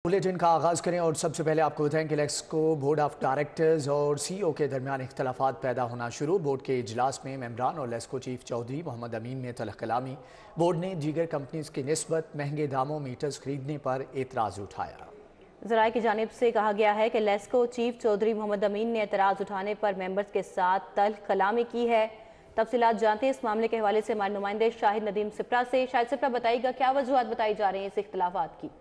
Bulletin का आगाज़ करें और सबसे पहले आपको बताएं कि लेस्को बोर्ड ऑफ डायरेक्टर्स और सीईओ के दरमियान इख्तलाफात पैदा होना शुरू। बोर्ड के इजलास में मेंबरान और लेस्को चीफ चौधरी मोहम्मद अमीन में तलख कलामी। बोर्ड ने दीगर कंपनीज की निस्बत महंगे दामों मीटर्स खरीदने पर एतराज़ उठाया। ज़राए की जानिब से कहा गया है कि लेस्को चीफ चौधरी मोहम्मद अमीन ने एतराज़ उठाने पर मेंबर्स के साथ तल्ख कलामी की है। तफसीलात जानते हैं इस मामले के हवाले से हमारे नुमाइंदे शाहिद नदीम सिप्रा से। शाहिद सिप्रा, बताइएगा क्या वजूहत बताई जा रही हैं इस इख्तलाफात की?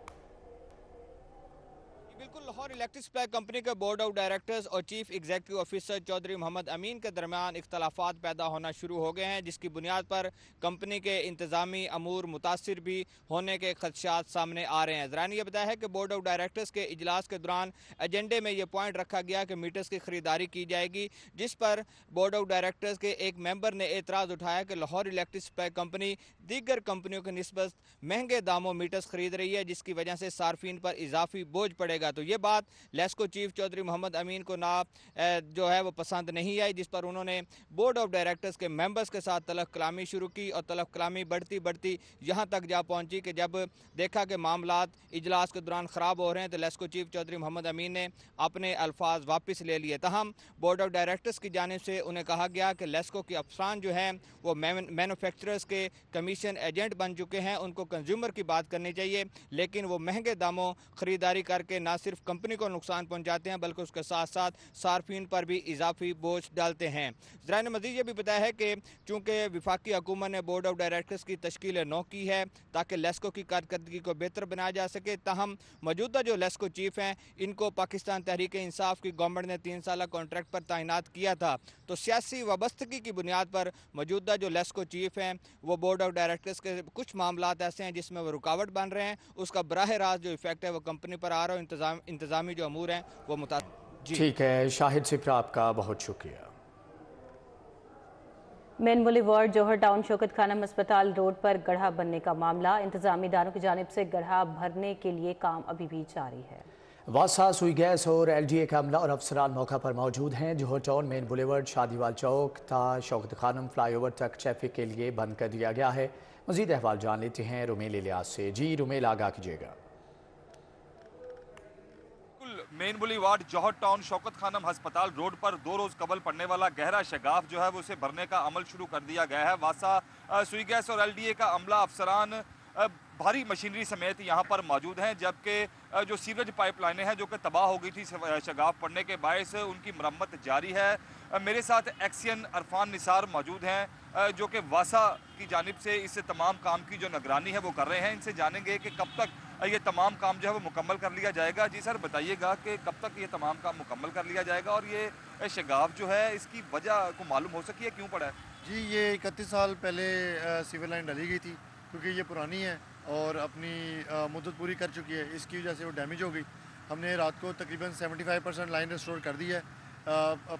बिल्कुल, लाहौर इलेक्ट्रिक सप्लाई कंपनी के बोर्ड ऑफ डायरेक्टर्स और chief executive officer Chaudhry Mohammad Amin के दरमियान इख्तलाफात पैदा होना शुरू हो गए हैं, जिसकी बुनियाद पर कंपनी के इंतजामी अमूर मुतासिर भी होने के खदशात सामने आ रहे हैं। ज़रा ने यह बताया है कि बोर्ड ऑफ डायरेक्टर्स के इजलास के दौरान एजेंडे में यह पॉइंट रखा गया कि मीटर्स की खरीदारी की जाएगी, जिस पर बोर्ड ऑफ डायरेक्टर्स के एक मेंबर ने एतराज़ उठाया कि लाहौर इलेक्ट्रिक सप्लाई कंपनी दीगर कंपनियों की निस्बत महंगे दामों मीटर्स खरीद रही है, जिसकी वजह से सार्फिन पर इजाफी बोझ पड़ेगा। तो ये बात लेस्को चीफ चौधरी मोहम्मद अमीन को जो है वो पसंद नहीं आई, जिस पर उन्होंने बोर्ड ऑफ डायरेक्टर्स के मेंबर्स के साथ तलब कलामी शुरू की और तलब कलामी बढ़ती बढ़ती यहाँ तक जा पहुँची कि जब देखा कि मामलात इजलास के दौरान ख़राब हो रहे हैं तो लेस्को चीफ चौधरी मोहम्मद अमीन ने अपने अल्फाज वापस ले लिए। तहम बोर्ड ऑफ डायरेक्टर्स की जानिब से उन्हें कहा गया कि लेस्को के अफसरान जो हैं वो मैन्युफैक्चरर्स के कमीशन एजेंट बन चुके हैं, उनको कंज्यूमर की बात करनी चाहिए, लेकिन वो महंगे दामों ख़रीदारी करके ना सिर्फ कंपनी को नुकसान पहुंचाते हैं बल्कि उसके साथ साथ सार्फिन पर भी इजाफी बोझ डालते हैं। ज़रा ने मज़ीद ये भी बताया है कि चूँकि वफाकी हुकूमत ने बोर्ड ऑफ डायरेक्टर्स की तश्कील नौ की है ताकि लेस्को की कारकर्दगी को बेहतर बनाया जा सके, ताहम मौजूदा जो लेस्को चीफ हैं इनको पाकिस्तान तहरीक इंसाफ की गवर्नमेंट ने 3 साल कॉन्ट्रैक्ट पर तैनात किया था। तो सियासी वाबस्तगी की बुनियाद पर मौजूदा जो लेस्को चीफ हैं वो बोर्ड ऑफ डायरेक्टर्स के कुछ मामलात ऐसे हैं जिसमें वो रुकावट बन रहे हैं, उसका बराह रास्त जो इफेक्ट है वो कंपनी पर आ रहा है, इंतजामी जो अमूर हैं वो ठीक है शाहिद सिप्रा, आपका बहुत शुक्रिया। मेन बुलेवार्ड जौहर टाउन शौकत खानम अस्पताल रोड पर गड्ढा बनने का मामला। इंतजामी इदारों की जानिब से गड्ढा भरने के लिए काम अभी भी जारी है। वासा, सुई गैस और LDA का अमला और अफसरान मौका पर मौजूद हैं। जौहर टाउन मेन बुलेवार्ड शादीवाल चौक था शौकत खानम फ्लाईओवर तक ट्रैफिक के लिए बंद कर दिया गया है। मजीद अहवाल जान लेते हैं रुमेल इलियास से। जी रुमेल, आगाह कीजिएगा। मेन बुलेवार्ड जौहर टाउन शौकत खानम अस्पताल रोड पर 2 रोज कबल पड़ने वाला गहरा शगाफ जो है वो उसे भरने का अमल शुरू कर दिया गया है। वासा, सुई गैस और LDA का अमला अफसरान भारी मशीनरी समेत यहाँ पर मौजूद हैं, जबकि जो सीवरेज पाइपलाइनें हैं जो कि तबाह हो गई थी शगाफ पड़ने के बायस उनकी मरम्मत जारी है। मेरे साथ एक्सियन अरफान निसार मौजूद हैं जो कि वासा की जानिब से इस तमाम काम की जो निगरानी है वो कर रहे हैं। इनसे जानेंगे कि कब तक ये तमाम काम जो है वो मुकम्मल कर लिया जाएगा। जी सर, बताइएगा कि कब तक ये तमाम काम मुकम्मल कर लिया जाएगा और ये शगाफ जो है इसकी वजह को मालूम हो सकी है क्यों पड़ा है? जी, ये 31 साल पहले सिविल लाइन डाली गई थी, क्योंकि ये पुरानी है और अपनी मुद्दत पूरी कर चुकी है, इसकी वजह से वो डैमेज हो गई। हमने रात को तकरीबन 75% लाइन रिस्टोर कर दी है,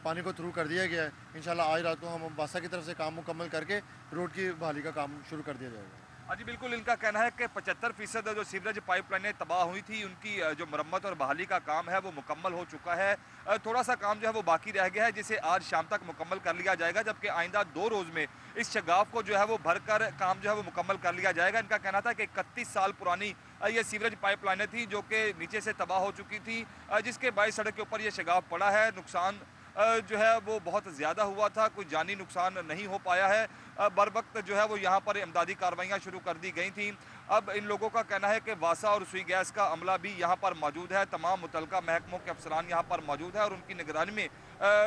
पानी को थ्रू कर दिया गया है। इंशाल्लाह आज रात को हम वासा की तरफ से काम मुकम्मल करके रोड की बहाली का काम शुरू कर दिया जाएगा। जी बिल्कुल, इनका कहना है कि 75% जो सीवरेज पाइपलाइनें तबाह हुई थी उनकी जो मरम्मत और बहाली का काम है वो मुकम्मल हो चुका है। थोड़ा सा काम जो है वो बाकी रह गया है जिसे आज शाम तक मुकम्मल कर लिया जाएगा, जबकि आइंदा 2 रोज़ में इस शगाफ को जो है वो भर कर काम जो है वो मुकम्मल कर लिया जाएगा। इनका कहना था कि 31 साल पुरानी ये सीवरेज पाइपलाइनें थी जो कि नीचे से तबाह हो चुकी थी, जिसके बायस सड़क के ऊपर ये शगाफ पड़ा है। नुकसान जो है वो बहुत ज़्यादा हुआ था, कोई जानी नुकसान नहीं हो पाया है। बर वक्त जो है वो यहाँ पर इमदादी कार्रवाइयाँ शुरू कर दी गई थी। अब इन लोगों का कहना है कि वासा और सुई गैस का अमला भी यहाँ पर मौजूद है, तमाम मुतलका महकमों के अफसरान यहाँ पर मौजूद है और उनकी निगरानी में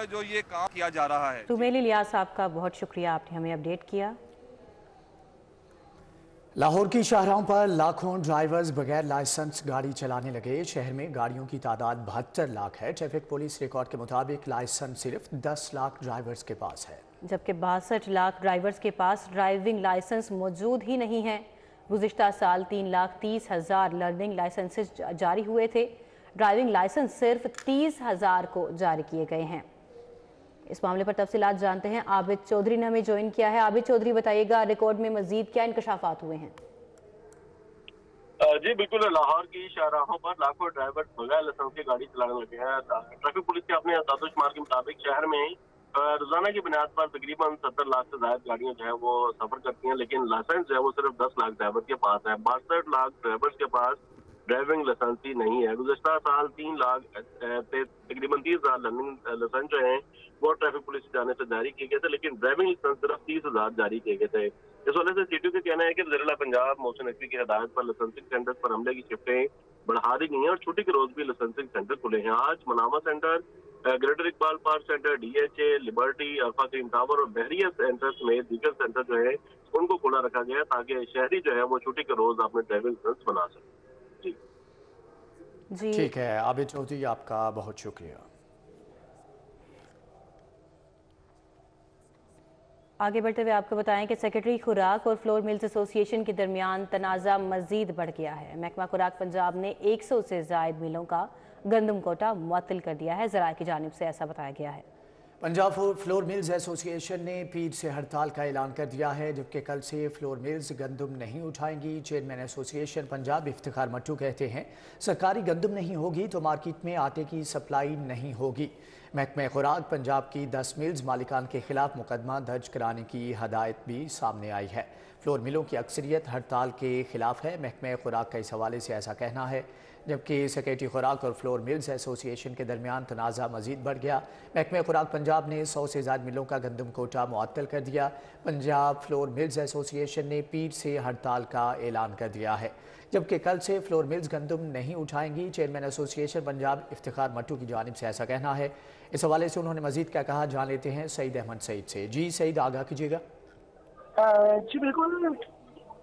जो ये काम किया जा रहा है। रुमेल इलियास, आपका बहुत शुक्रिया, आपने हमें अपडेट किया। लाहौर की शाहराहों पर लाखों ड्राइवर्स बगैर लाइसेंस गाड़ी चलाने लगे। शहर में गाड़ियों की तादाद 72 लाख है। ट्रैफिक पुलिस रिकॉर्ड के मुताबिक लाइसेंस सिर्फ 10 लाख ड्राइवर्स के पास है, जबकि 62 लाख ड्राइवर्स के पास ड्राइविंग लाइसेंस मौजूद ही नहीं है। गुज़िश्ता साल 3,30,000 लर्निंग लाइसेंसेस जारी हुए थे। ड्राइविंग लाइसेंस सिर्फ 30,000 को जारी किए गए हैं। इस मामले पर तफसीलात जानते हैं, आबिद चौधरी ने हमें ज्वाइन किया है। आबिद चौधरी, बताइएगा रिकॉर्ड में मजीद क्या इंकशाफात हुए हैं? जी बिल्कुल, लाहौर की शाहराहों पर लाखों ड्राइवर बगैर लाइसेंस की गाड़ी चलाने लगे हैं। ट्रैफिक पुलिस के अपने शुमार के मुताबिक शहर में रोजाना की बुनियाद पर तकरीबन 70 लाख से ज्यादा गाड़ियां जो है वो सफर करती हैं, लेकिन लाइसेंस जो है वो सिर्फ 10 लाख ड्राइवर के पास है। 62 लाख ड्राइवर्स के पास ड्राइविंग लाइसेंस ही नहीं है। गुज़श्ता साल 3 लाख तकरीबन 30,000 लर्निंग लाइसेंस जो हैं वो ट्रैफिक पुलिस की जाने से जारी किए गए थे, लेकिन ड्राइविंग लाइसेंस सिर्फ 30,000 जारी किए गए थे। इस वजह से सीटू का कहना है कि वज़ीर-ए-आला पंजाब मोहसिन नकवी की हिदायत पर लाइसेंसिंग सेंटर पर हमले की शिफ्टें बढ़ा दी गई हैं और छुट्टी के रोज भी लाइसेंसिंग सेंटर खुले हैं। आज Manama centre, greater Iqbal park centre, DHA, liberty, alpha cream tower और बहरिया सेंटर समेत दीगर सेंटर जो है उनको खुला रखा गया ताकि शहरी जो है वो छुट्टी के रोज अपने ड्राइविंग लाइसेंस बना सके। जी ठीक है आबिद चौधरी, आपका बहुत शुक्रिया। आगे बढ़ते हुए आपको बताएं कि सेक्रेटरी खुराक और फ्लोर मिल्स एसोसिएशन के दरमियान तनाज़ा मजीद बढ़ गया है। महकमा खुराक पंजाब ने 100 से ज़ायद मिलों का गंदम कोटा मुअत्तल कर दिया है। ज़राए की जानिब से ऐसा बताया गया है। पंजाब फ्लोर मिल्स एसोसिएशन ने पीर से हड़ताल का ऐलान कर दिया है, जबकि कल से फ्लोर मिल्स गंदम नहीं उठाएंगी। चेयरमैन एसोसिएशन पंजाब इफ्तिखार मट्टू कहते हैं सरकारी गंदम नहीं होगी तो मार्केट में आटे की सप्लाई नहीं होगी। महकमा खुराक पंजाब की 10 मिल्स मालिकान के खिलाफ मुकदमा दर्ज कराने की हदायत भी सामने आई है। फ्लोर मिलों की अक्सरियत हड़ताल के खिलाफ है। महकमा खुराक का इस हवाले से ऐसा कहना है, जबकि सेक्रेटरी खुराक और फ्लोर मिल्स एसोसिएशन के दरमियान तनाज़ा मजीद बढ़ गया। महकमा खुराक पंजाब ने 100 से ज़्यादा मिलों का गंदम कोटा मुअत्तल कर दिया। पंजाब फ्लोर मिल्स एसोसिएशन ने पीर से हड़ताल का ऐलान कर दिया है, जबकि कल से फ्लोर मिल्स गंदम नहीं उठाएंगी। चेयरमैन एसोसिएशन पंजाब इफ्तिखार मट्टू की जानिब से ऐसा कहना है। इस हवाले से उन्होंने मजीद क्या कहा, जान लेते हैं सईद अहमद सईद से। जी सईद, आगाह कीजिएगा। जी बिल्कुल,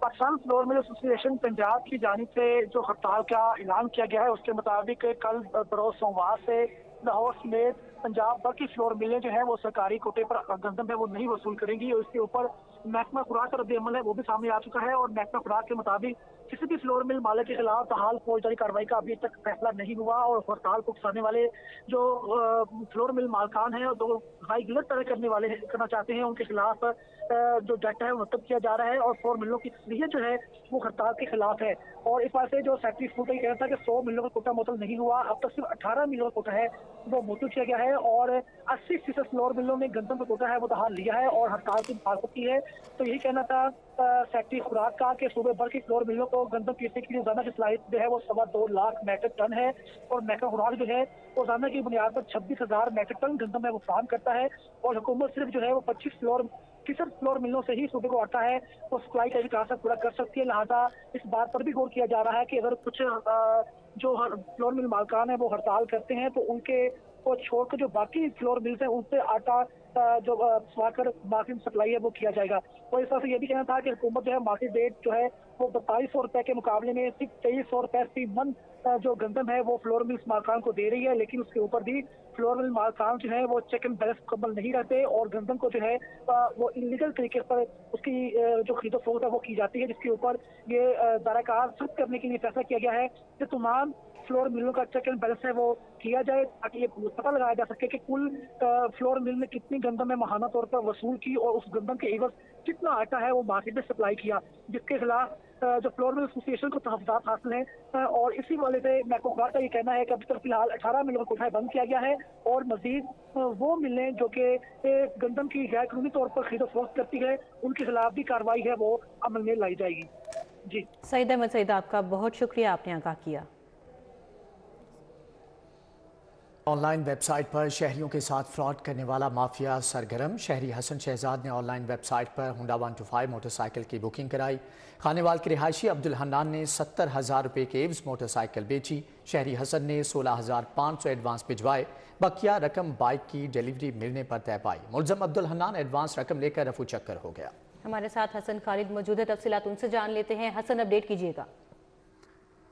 Pakistan flour mill association Punjab की जानिब से जो हड़ताल का ऐलान किया गया है उसके मुताबिक कल बरोज सोमवार से लाहौर समेत पंजाब भर की फ्लोर मिलें जो है वो सरकारी कोटे पर गंदम है वो नहीं वसूल करेंगी और इसके ऊपर महकमा खुराक का रद्द-ए-अमल है वो भी सामने आ चुका है। और महकमा खुराक के मुताबिक किसी भी फ्लोर मिल मालिक के खिलाफ हाल फौजदारी कार्रवाई का अभी तक फैसला नहीं हुआ और हड़ताल को उकसाने वाले जो फ्लोर मिल मालकान हैं और जो हाई गिलत पैदा करना चाहते हैं उनके खिलाफ जो डाटा है वो मुतब किया जा रहा है और फ्लोर मिलों की तस्लीहत जो है वो हड़ताल के खिलाफ है। और इस बार से जो सेक्रेटरी फूड का कहना था कि 100 मिलों का कोटा मुअत्तल नहीं हुआ, अब तक सिर्फ 18 मिलों का कोटा है वो मुअत्तल किया गया है और 80% फ्लोर मिलों में गंदम का कोटा है वो हाल लिया है और हड़ताल की मुखालफत की है। तो यही कहना था सेक्रेटरी खुराक का कि सूबे भर की फ्लोर मिलों को गंदम पीसने की रोजाना की सलाहियत जो है वो 2.25 लाख मैट्रिक टन है और महकमा खुराक जो है रोजाना की बुनियाद पर 26,000 मैट्रिक टन गंदम है वो फराहम करता है और हुकूमत सिर्फ जो है वो 25 फ्लोर मिलों से ही सूबे को आता है वो सप्लाई का विकास पूरा कर सकती है। लिहाजा इस बात पर भी गौर किया जा रहा है कि अगर कुछ जो फ्लोर मिल मालकान है वो हड़ताल करते हैं तो उनके को छोड़कर जो बाकी फ्लोर मिल्स हैं उनसे आटा जो स्वाकर मार्केट सप्लाई है वो किया जाएगा। और इस तरह से ये भी कहना था कि हुकूमत जो है मार्केट रेट जो है वो 2200 रुपए के मुकाबले में सिर्फ 2300 रुपए फी मन जो गंदम है वो फ्लोर मिल्स मालकान को दे रही है, लेकिन उसके ऊपर भी फ्लोर मिल मालकान जो है वो चेक एंड बैलेंस मुकम्मल नहीं रहते और गंदम को जो है वो इलीगल तरीके पर उसकी जो खरीदो फरोख्त है वो की जाती है, जिसके ऊपर ये दायरा सख्त करने के लिए फैसला किया गया है कि तमाम फ्लोर मिलों का चेक एंड बैलेंस है वो किया जाए ताकि ये पता लगाया जा सके कि कुल फ्लोर मिल में कितनी गंदम है माहाना तौर पर वसूल की और उस गंदम के एवज कितना आटा है वो मार्केट में सप्लाई किया, जिसके खिलाफ जो फ्लोर मिल एसोसिएशन को तहफ़्फ़ुज़ात हासिल है। और इसी वाले से महकमा खुराक का ये कहना है कि अभी तक फिलहाल 18 मिलों का कोटा बंद किया गया है और मजीद वो मिलें जो कि गंदम की गैर कानूनी तौर पर खरीदो फरोख्त करती है उनके खिलाफ भी कार्रवाई है वो अमल में लाई जाएगी। जी सईद अहमद सईद, आपका बहुत शुक्रिया, आपने आगाह किया। ऑनलाइन वेबसाइट पर शहरियों के साथ फ्रॉड करने वाला माफिया सरगर्म। शहरी हसन शहजाद ने ऑनलाइन वेबसाइट पर होंडा 125 मोटरसाइकिल की बुकिंग कराई। खानेवाल के रिहायशी अब्दुल हन्नान ने 70,000 रुपये के एवज मोटरसाइकिल बेची। शहरी हसन ने 16,500 एडवांस भिजवाए, बकिया रकम बाइक की डिलीवरी मिलने पर तय पाई। मुलजम अब्दुल हन्नान एडवांस रकम लेकर रफू चक्कर हो गया। हमारे साथ हसन खालिद मौजूद है, तफसीलात उनसे जान लेते हैं। हसन, अपडेट कीजिएगा।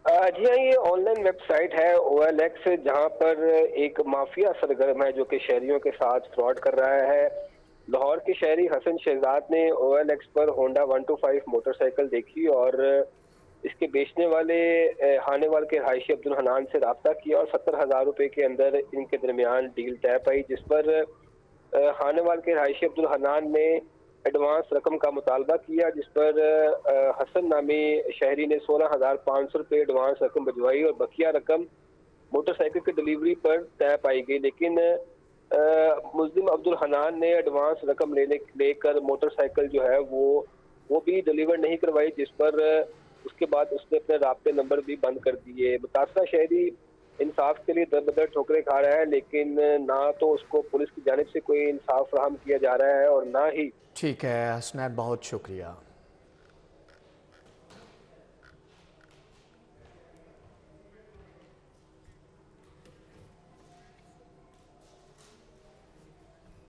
जी हाँ, ये ऑनलाइन वेबसाइट है OLX, जहाँ पर एक माफिया सरगर्म है जो कि शहरियों के साथ फ्रॉड कर रहा है। लाहौर के शहरी हसन शहजाद ने OLX पर होंडा 125 मोटरसाइकिल देखी और इसके बेचने वाले हानेवाल के रहायशी अब्दुल हन्नान से रब्ता किया और 70,000 रुपये के अंदर इनके दरमियान डील तय पाई, जिस पर हानेवाल के रहायशी अब्दुल हन्नान ने एडवांस रकम का मुतालबा किया, जिस पर हसन नामी शहरी ने 16,500 रुपये एडवांस रकम भिजवाई और बकिया रकम मोटरसाइकिल की डिलीवरी पर तय पाई गई। लेकिन मुल्जिम अब्दुल हन्नान ने एडवांस रकम लेकर मोटरसाइकिल जो है वो भी डिलीवर नहीं करवाई, जिस पर اس کے بعد اس نے اپنے رابطے نمبر بھی بند کر دیے. متاثرہ شہری انصاف کے لیے در بدر ٹھوکریں کھا رہا ہے، لیکن نہ تو اس کو پولیس کی جانب سے کوئی انصاف فراہم کیا جا رہا ہے اور نہ ہی ٹھیک ہے حسنین، بہت شکریہ.